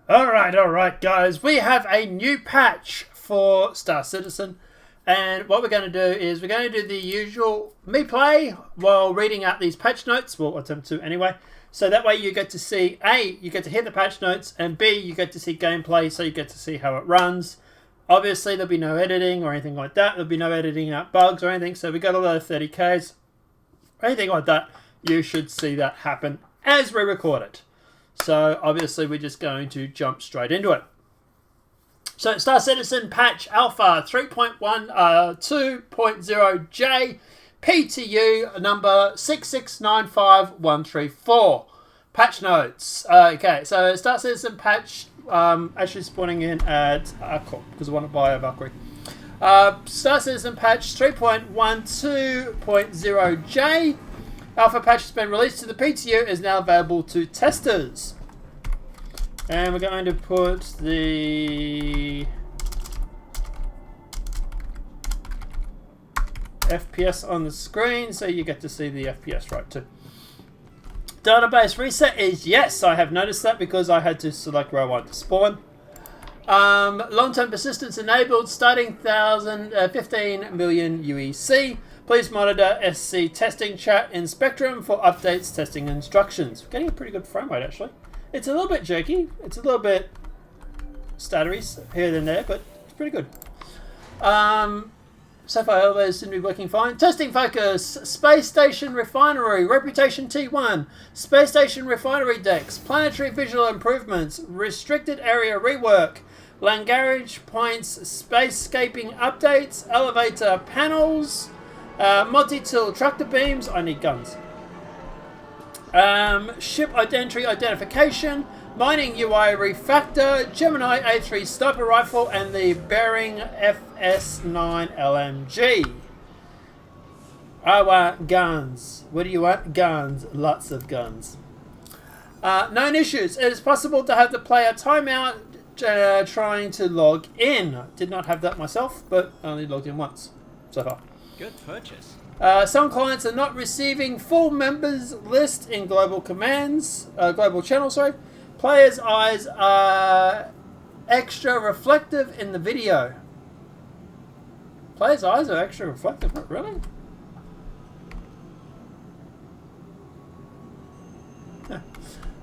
Alright, guys. We have a new patch for Star Citizen. And what we're going to do is we're going to do the usual me play while reading out these patch notes. We'll attempt to anyway. So that way you get to see, A, you get to hear the patch notes, and B, you get to see gameplay, so you get to see how it runs. Obviously, there'll be no editing or anything like that. There'll be no editing out bugs or anything. So we got a lot of 30Ks. Anything like that, you should see that happen as we record it. So obviously we're just going to jump straight into it. So Star Citizen patch alpha 3.12.0J PTU number 6695134. Patch notes. Okay, so Star Citizen patch actually spawning in at cool, because I want to buy a Valkyrie. Star Citizen patch 3.12.0J alpha patch has been released to the PTU, is now available to testers. And we're going to put the FPS on the screen so you get to see the FPS right too. Database reset is yes. I have noticed that because I had to select where I want to spawn. Long-term persistence enabled starting 15 million UEC. Please monitor SC testing chat in Spectrum for updates, testing instructions. We're getting a pretty good frame rate actually. It's a little bit jerky. It's a little bit stuttery here and there, but it's pretty good. So far, elevators seem to be working fine. Testing focus. Space Station Refinery. Reputation T1. Space Station Refinery decks. Planetary visual improvements. Restricted area rework. Land garage points. Spacescaping updates. Elevator panels. Multi-tool tractor beams. I need guns. Ship identity identification, mining UI refactor, Gemini A3 sniper rifle, and the Bearing FS9 LMG. I want guns. What do you want? Guns. Lots of guns. Known issues. It is possible to have the player timeout trying to log in. Did not have that myself, but only logged in once so far. Good purchase. Some clients are not receiving full members list in global channel. Players' eyes are extra reflective in the video. Players' eyes are extra reflective? Really?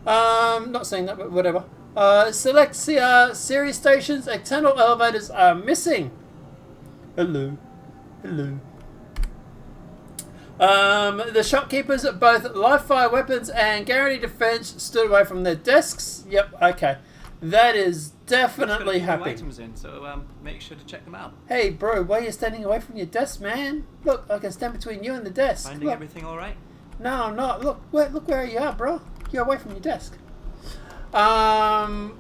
Not saying that, but whatever. Select series stations. External elevators are missing. Hello. The shopkeepers of both live fire weapons and guaranteed defense stood away from their desks. Yep, okay. That is definitely happening. Items in, so make sure to check them out. Hey, bro, why are you standing away from your desk, man? Look, I can stand between you and the desk. Finding everything all right? No, I'm not. Look where you are, bro. You're away from your desk. Thanks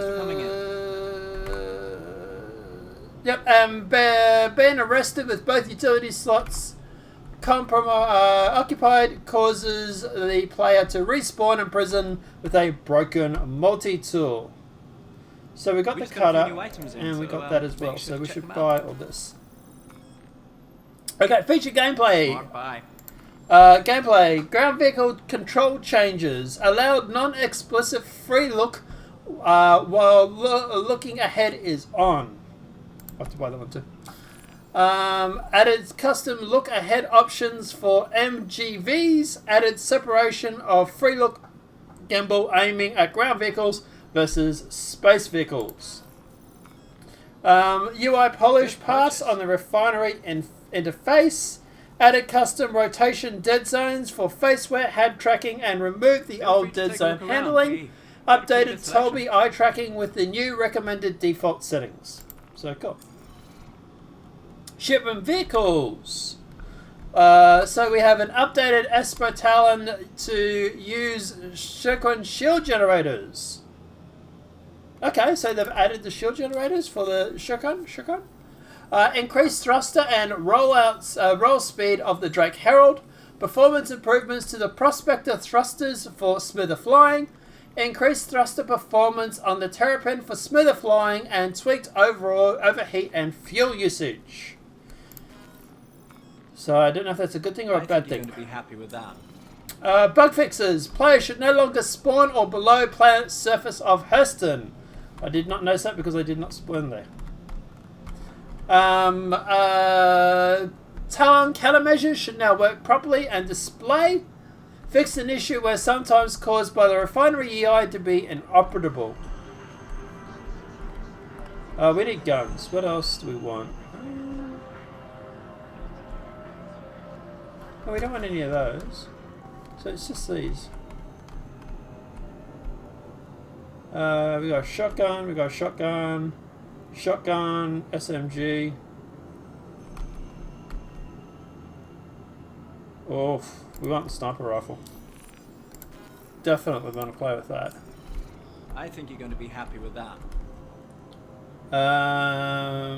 for coming in. Yep, being arrested with both utility slots occupied causes the player to respawn in prison with a broken multi-tool. So we got the cutter, and we got that as well, so we should buy all this. Okay, featured gameplay. Gameplay. Ground vehicle control changes. Allowed non-explicit free look while looking ahead is on. I'll have to buy that one too. Added custom look ahead options for MGVs. Added separation of free look gimbal aiming at ground vehicles versus space vehicles. UI polish pass on the refinery interface. Added custom rotation dead zones for faceware, head tracking, and removed the old dead zone handling. Updated Tolby eye tracking with the new recommended default settings. So cool. Shipment vehicles. So we have an updated Esper Talon to use Shirkon shield generators. Okay, so they've added the shield generators for the Shirkon. Increased thruster and roll speed of the Drake Herald. Performance improvements to the Prospector thrusters for smoother flying. Increased thruster performance on the Terrapin for smoother flying, and tweaked overall overheat and fuel usage. So I don't know if that's a good thing or a bad thing. You're going to be happy with that. Bug fixes. Players should no longer spawn or below planet's surface of Hurston. I did not notice that because I did not spawn there. Talon countermeasures should now work properly and display. Fixed an issue where sometimes caused by the refinery EI to be inoperable. We need guns. What else do we want? Oh, we don't want any of those. So it's just these. We got a shotgun, shotgun, SMG. Oh, we want the sniper rifle. Definitely want to play with that. I think you're going to be happy with that. I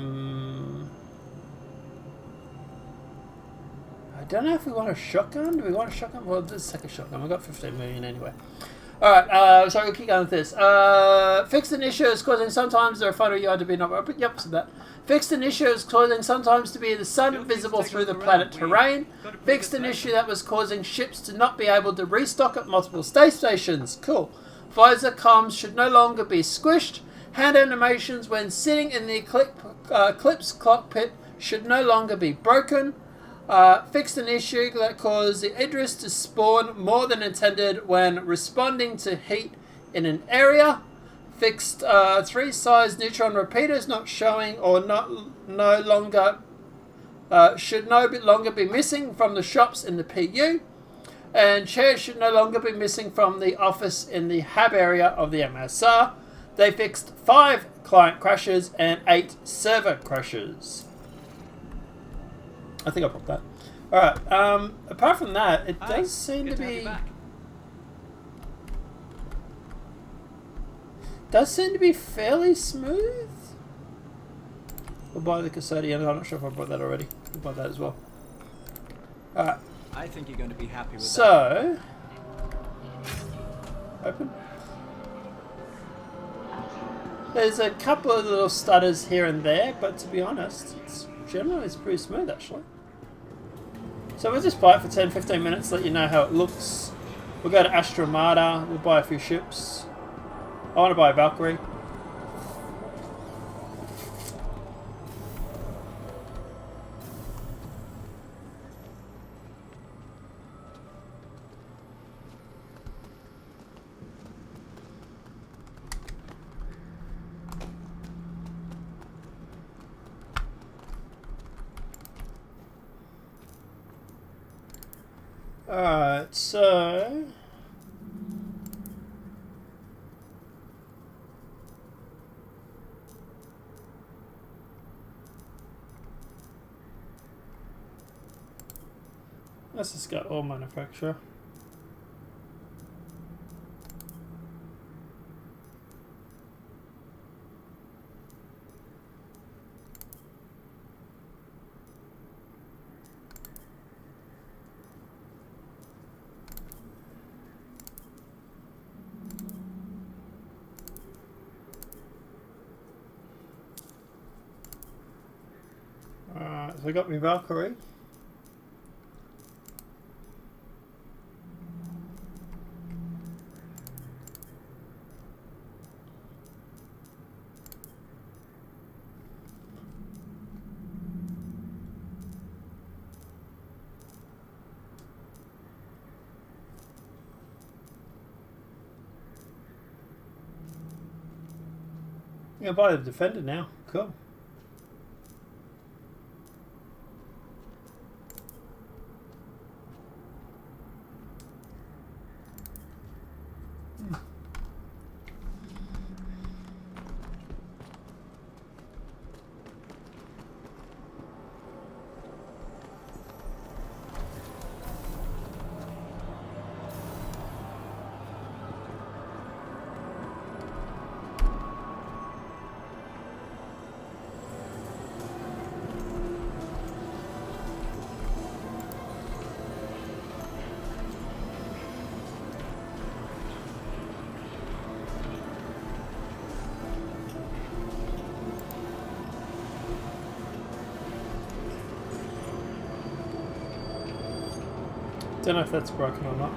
don't know if we want a shotgun. Do we want a shotgun? Well, let's take a shotgun. We've got 15 million anyway. Alright, so we'll keep going with this. Fixed an issue is causing sometimes the refinery yard to be not open. Yep, so that. Fixed an issue is causing sometimes to be the sun visible through the planet terrain. Fixed an issue that was causing ships to not be able to restock at multiple space stations. Cool. Visor comms should no longer be squished. Hand animations when sitting in the Eclipse cockpit should no longer be broken. Fixed an issue that caused the Idris to spawn more than intended when responding to heat in an area. Fixed 3-size neutron repeaters not showing or should no longer be missing from the shops in the PU. And chairs should no longer be missing from the office in the hab area of the MSR. They fixed 5 client crashes and 8 server crashes. I think I popped that. Alright, apart from that, it does seem to be... Does seem to be fairly smooth. We'll buy the custodian. I'm not sure if I bought that already. We'll buy that as well. Alright. I think you're going to be happy with that. So... Open. There's a couple of little stutters here and there, but to be honest, generally it's pretty smooth actually. So we'll just play it for 10-15 minutes, let you know how it looks. We'll go to Astromata, we'll buy a few ships. I want to buy a Valkyrie. Alright, so... let's just go all manufacturer. Alright, so I got my Valkyrie. I'm gonna buy the Defender now. Cool. Don't know if that's broken or not.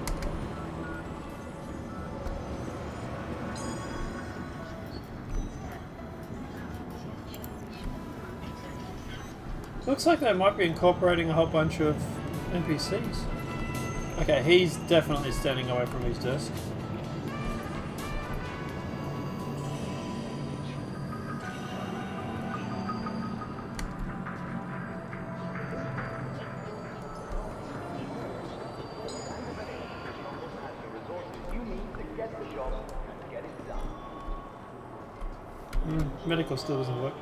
Looks like they might be incorporating a whole bunch of NPCs. Okay, he's definitely standing away from his desk. Medical still doesn't work.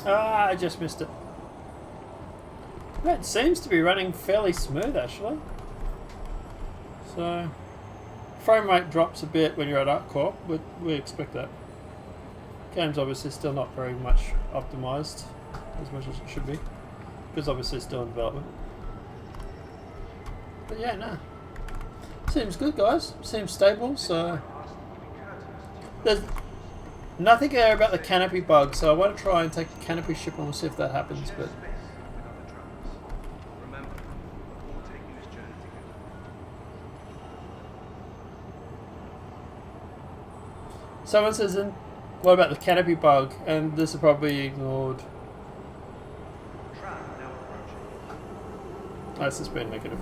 Ah, I just missed it. It seems to be running fairly smooth actually. So, frame rate drops a bit when you're at Artcore, but we expect that. Game's obviously still not very much optimized as much as it should be, because obviously it's still in development. But yeah, no. Seems good, guys. Seems stable, so... There's nothing there about the Canopy Bug, so I want to try and take the Canopy ship and we'll see if that happens, but... Someone says, what about the Canopy Bug? And this will probably be ignored. That's just been negative.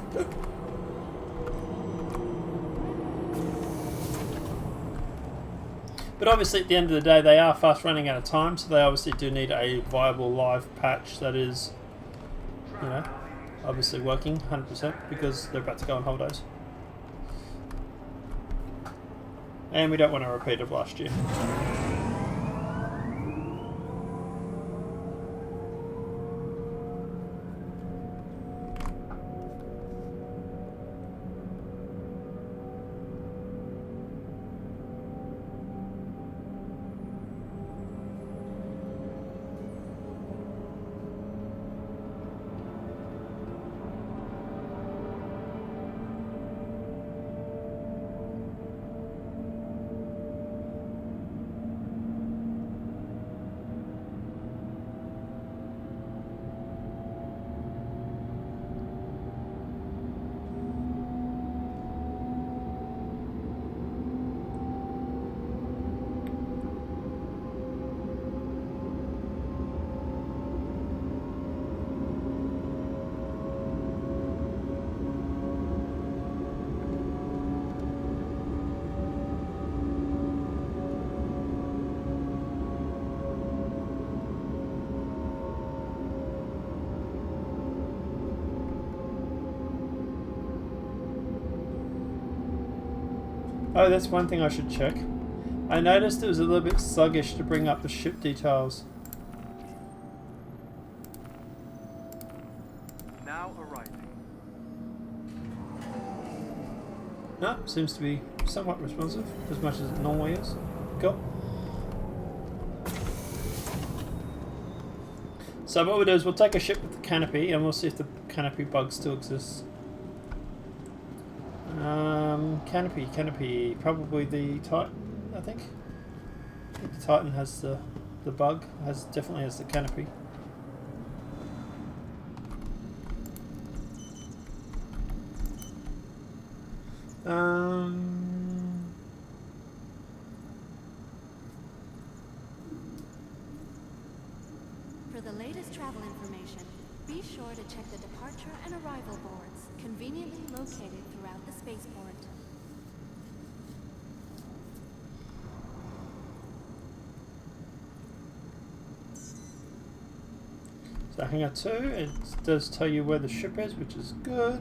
But obviously at the end of the day they are fast running out of time, so they obviously do need a viable live patch that is, you know, obviously working 100% because they're about to go on holidays. And we don't want a repeat of last year. Oh, that's one thing I should check. I noticed it was a little bit sluggish to bring up the ship details. Now arriving. No, seems to be somewhat responsive, as much as it normally is. Cool. So what we'll do is we'll take a ship with the canopy and we'll see if the canopy bug still exists. Canopy, probably the Titan, I think. The Titan has the bug, definitely has the canopy. For the latest travel information, be sure to check the departure and arrival boards, conveniently located throughout the spaceport. So Hangar 2, it does tell you where the ship is, which is good.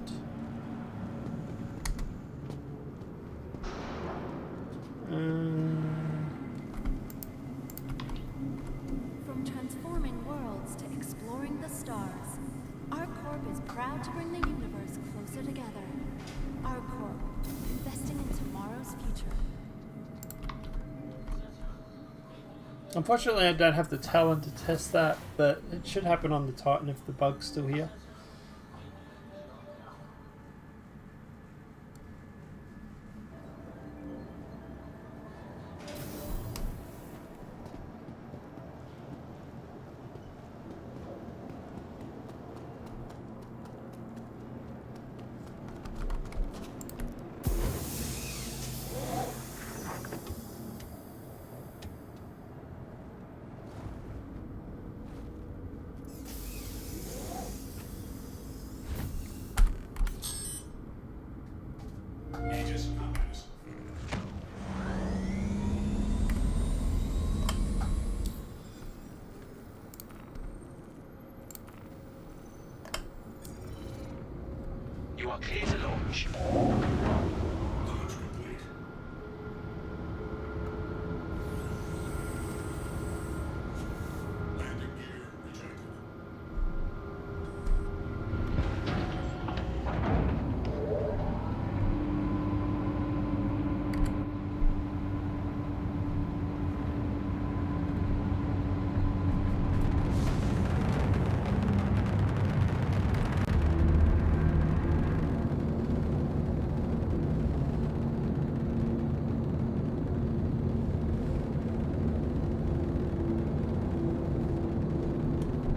From transforming worlds to exploring the stars, ArcCorp is proud to bring the universe closer together. ArcCorp, investing in tomorrow's future. Unfortunately, I don't have the talent to test that, but it should happen on the Titan if the bug's still here. You are clear to launch. Launch complete. Landing gear ejected.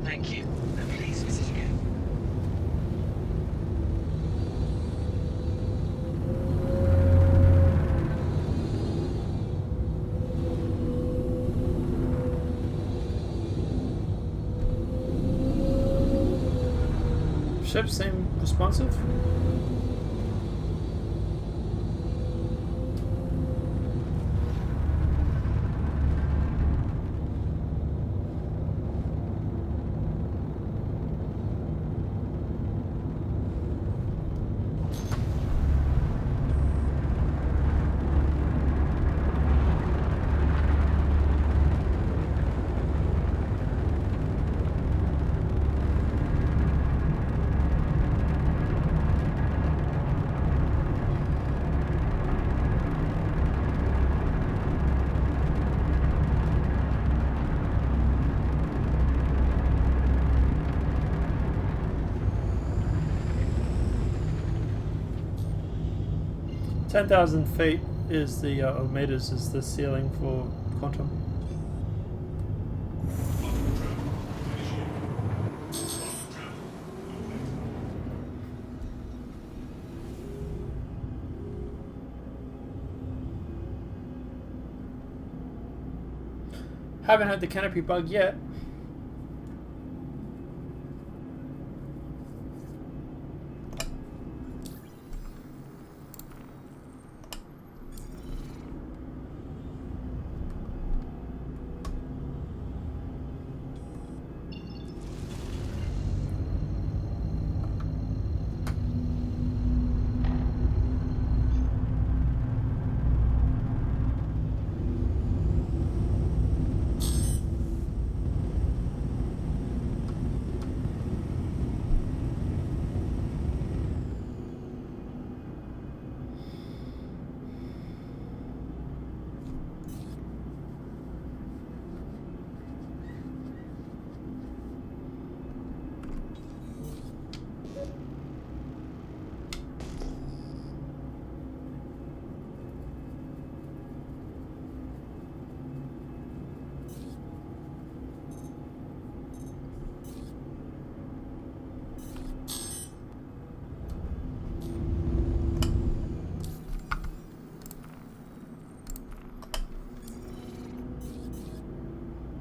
Thank you, and please visit again. Ships seem responsive. $10,000 is the or meters is the ceiling for quantum. Haven't had the Canopy Bug yet.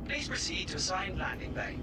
Please proceed to assigned landing bay.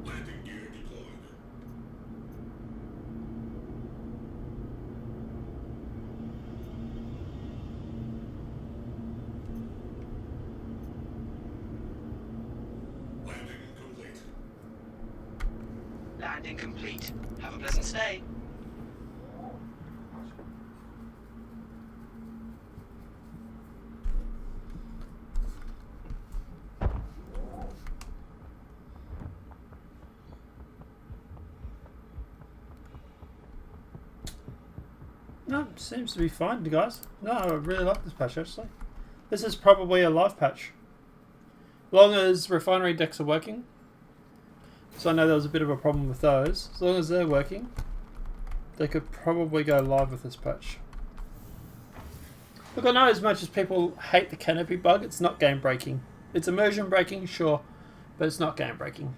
Landing gear deployed. Landing complete. Landing complete. Have a pleasant stay. No, seems to be fine, guys. No, I really like this patch actually. This is probably a live patch. long as refinery decks are working. So I know there was a bit of a problem with those. As long as they're working, they could probably go live with this patch. Look, I know as much as people hate the Canopy Bug, it's not game breaking. It's immersion breaking, sure, but it's not game breaking.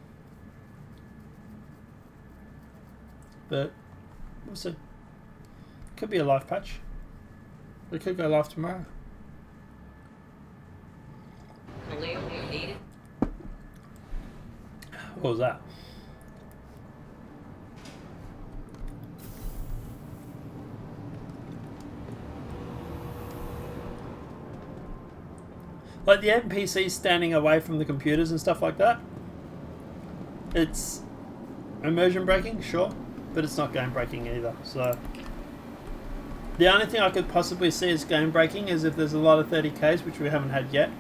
But we'll see. Could be a live patch. It could go live tomorrow. What was that? Like the NPCs standing away from the computers and stuff like that. It's immersion breaking, sure, but it's not game breaking either. So the only thing I could possibly see as game breaking is if there's a lot of 30Ks, which we haven't had yet.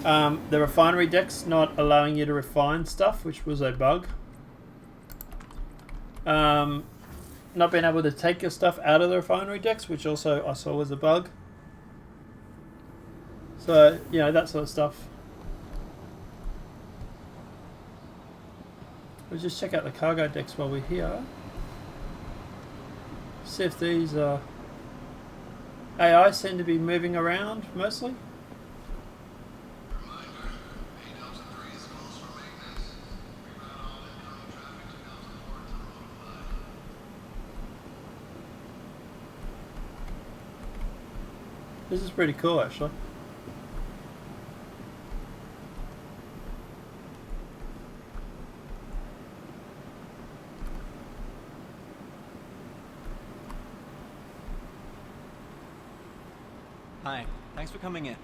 The refinery decks not allowing you to refine stuff, which was a bug. Not being able to take your stuff out of the refinery decks, which also I saw was a bug. So, you know, that sort of stuff. We'll just check out the cargo decks while we're here. See if these AI seem to be moving around mostly. This is pretty cool, actually. Hi, thanks for coming in.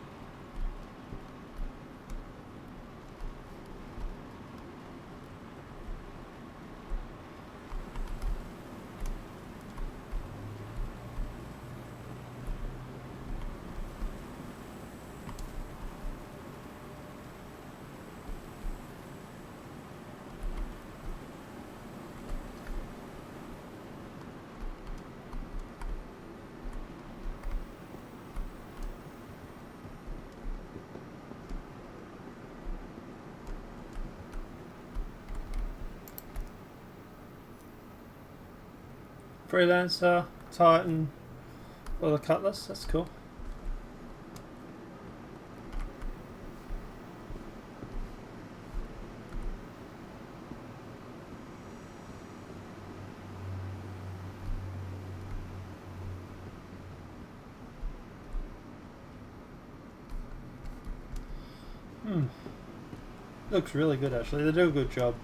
Freelancer, Titan, or the Cutlass, that's cool. Looks really good actually, they do a good job.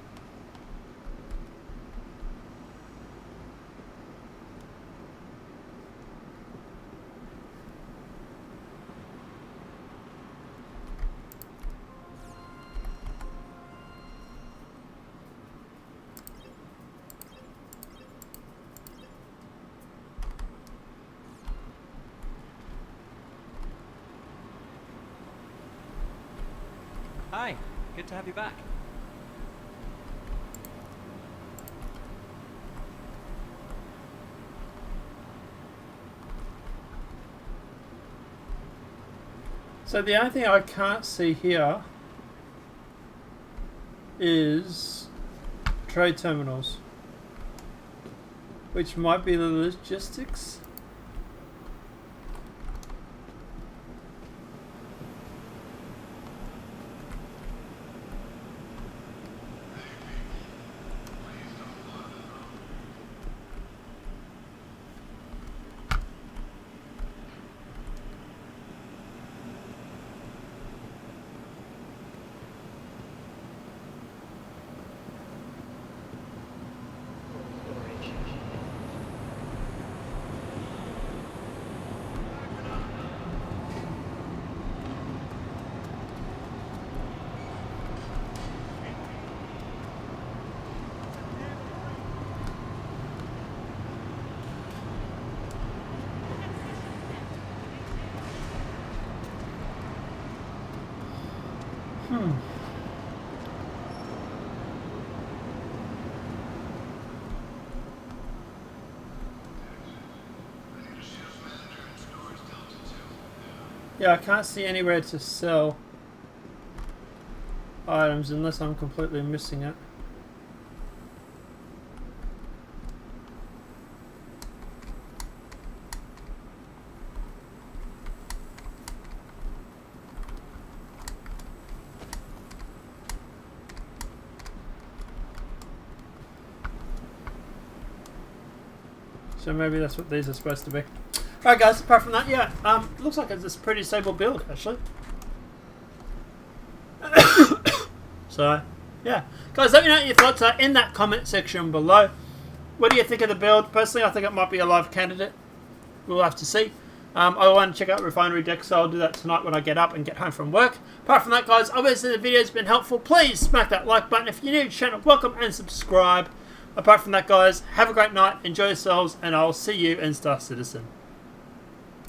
Hi, good to have you back. So the only thing I can't see here is trade terminals, which might be the logistics. Yeah, I can't see anywhere to sell. items unless I'm completely missing it. So maybe that's what these are supposed to be. Alright guys, apart from that, yeah, looks like it's a pretty stable build actually. So, yeah. Guys, let me know what your thoughts are in that comment section below. What do you think of the build? Personally, I think it might be a live candidate. We'll have to see. I want to check out Refinery Deck, so I'll do that tonight when I get up and get home from work. Apart from that, guys, obviously the video's been helpful. Please smack that like button. If you're new to the channel, welcome and subscribe. Apart from that, guys, have a great night, enjoy yourselves, and I'll see you in Star Citizen.